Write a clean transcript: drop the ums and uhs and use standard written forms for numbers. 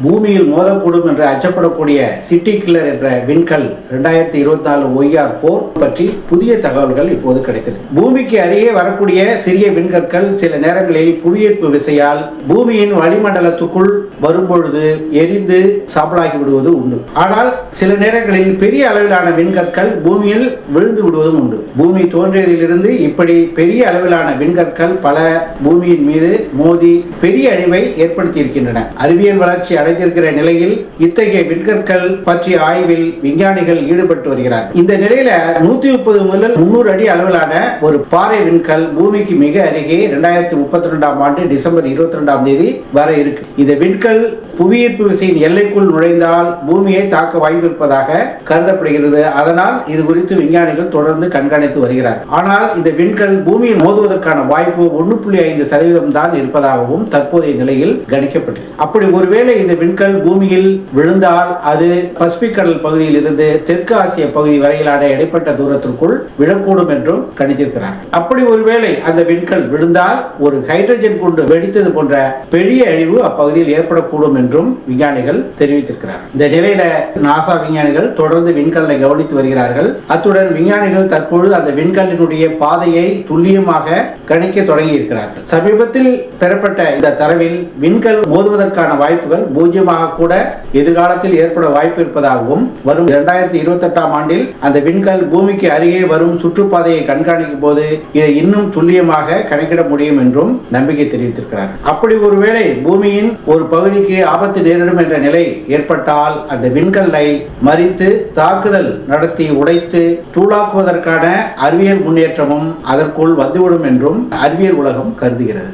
பூமியில் மோதக்கூடும் என்று அச்சப்படக்கூடிய city killer என்ற விண்கல் 2024 OER-4 பற்றி புதிய தகவல்கள் இப்போது கிடைத்தது. பூமிக்கு அருகே வரக்கூடிய சிறிய விண்கற்கள் சில நேரங்களில் புவியீர்ப்பு விசையால் பூமியின் வளிமண்டலத்துக்குள் வரும்பொழுது எரிந்து சாம்பலாகி விடுவது உண்டு. ஆனால் சில நேரங்களில் பெரிய அளவிலான விண்கற்கள் பூமியில் விழுந்து விடுவதும் உண்டு. பூமி தோன்றியதிலிருந்து இப்படி பெரிய அளவிலான விண்கற்கள் பல பூமியின் மீது மோதி பெரிய அழிவை ஏற்படுத்தி இருக்கின்றன. அறிவியல் வளர்ச்சி அடைந்திருக்கிற நிலையில் இத்தகைய விண்கற்கள் பற்றிய ஆய்வில் விஞ்ஞானிகள் ஈடுபட்டு வருகிறார்கள். இந்த நிலையில 130 முதல் 300 அடி அளவிலான ஒரு பாறை விண்கல் பூமிக்கு மிக அருகே 2032 ஆண்டு டிசம்பர் 22 வர இருக்கு. இந்த விண்கல் புவியீர்ப்பு விசையின் எல்லைக்குள் நுழைந்தால் பூமியை தாக்க வாய்ப்பு இருப்பதாக கருதப்படுகிறது. அதனால் இது குறித்து விஞ்ஞானிகள் தொடர்ந்து கண்காணித்து வருகிறார். ஆனால் இந்த விண்கல் பூமியில் மோதுவதற்கான வாய்ப்பு 1.5% தான் இருப்பதாகவும் தற்போதைய நிலையில் கணிக்கப்பட்டது. அப்படி ஒருவேளை இந்த விண்கல் பூமியில் விழுந்தால் அது பசிபிக் கடல் பகுதியில் இருந்து தெற்கு ஆசிய பகுதி வரையிலான இடைப்பட்ட தூரத்திற்குள் விழக்கூடும் என்றும் கணித்திருக்கிறார். அப்படி ஒருவேளை அந்த விண்கல் விழுந்தால் ஒரு ஹைட்ரஜன் குண்டு வெடித்தது போன்ற பெரிய அழிவு அப்பகுதியில் ஏற்படக்கூடும் என்றும் விஞ்ஞானிகள் தெரிவித்திருக்கிறார். இந்த நிலையில நாசா விஞ்ஞானிகள் தொடர்ந்து விண்கல்லை கவனித்து வருகிறார்கள். அத்துடன் விஞ்ஞானிகள் தற்பொழுது அந்த விண்கல்லினுடைய பாதையை துல்லியமாக கணிக்க தொடங்கி இருக்கிறார்கள். சமீபத்தில் பெறப்பட்ட இந்த தரவில் விண்கல் மோதுவதற்கான வாய்ப்புகள் 0 கூட எதிர்காலத்தில் ஏற்பட வாய்ப்பு இருப்பதாகவும் வரும் 2028 ஆண்டில் அந்த விண்கல் பூமிக்கு அருகே வரும் சுற்றுப்பாதையை கண்காணிக்கும் போது இதை இன்னும் துல்லியமாக கணக்கிட முடியும் என்றும் நம்பிக்கை தெரிவித்திருக்கிறார். அப்படி ஒருவேளை பூமியின் ஒரு பகுதிக்கு ஆபத்து நேரிடும் என்ற நிலை ஏற்பட்டால் அந்த விண்கல்லை மறித்து தாக்குதல் நடத்தி உடைத்து தூளாக்குவதற்கான அறிவியல் முன்னேற்றமும் அதற்குள் வந்துவிடும் என்றும் அறிவியல் உலகம் கருதுகிறது.